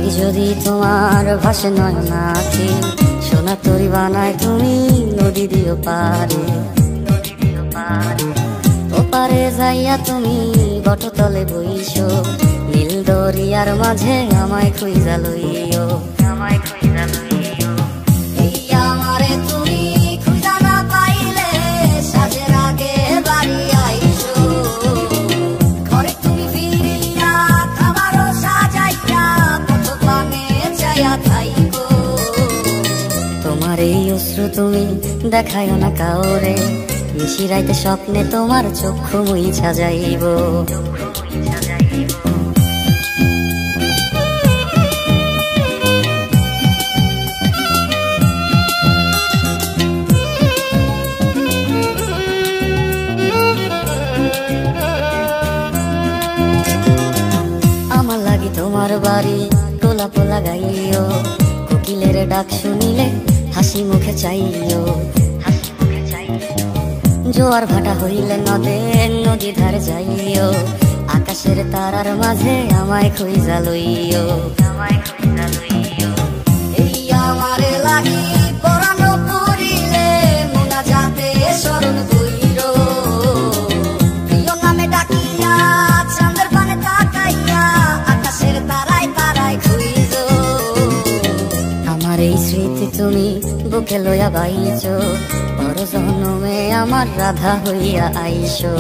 লাগি যদি তোমার ভাসে নয়ন আঁখি, সোনা তরি বানায় তুমি নদী দিও পারে। ওপারে যাইয়া তুমি বটতলে বইছো, নীল দরিয়ার মাঝে আমায় খুঁজা লইও। এই আমারে তুমি খুঁজা না পাইলে সাজের আগে বাড়ি আইছো। ঘরে তুমি ফিরিয়া খাবারও সাজাইয়া পথ পানে যাইয়া খাইবো। তোমার এই অশ্রু তুমি দেখাইও না কাউরে, নিশি রাইতে স্বপ্নে তোমার চক্ষু মুইছা যাইব। আমার লাগি তোমার বাড়ি গোলাপ লাগাইও, কোকিলের ডাক শুনিলে হাসি মুখে চাইও। জোয়ার ভাটা হইলে নদী ধারে যাইও, আকাশের তারার মাঝে আমায় খুঁজা লইও। এই আমারে লাগি পরানো পড়িলে মোনা যাতে স্মরণ কইরো। প্রিয় নামে ডাকিয়া চাঁদের পানে তাকাইয়া আকাশের তারায় তারায় খুঁজো। আমার এই স্মৃতি তুমি বুকে লইয়া বাইছো, পর জন্মে আমার রাধা হইয়া আইসো।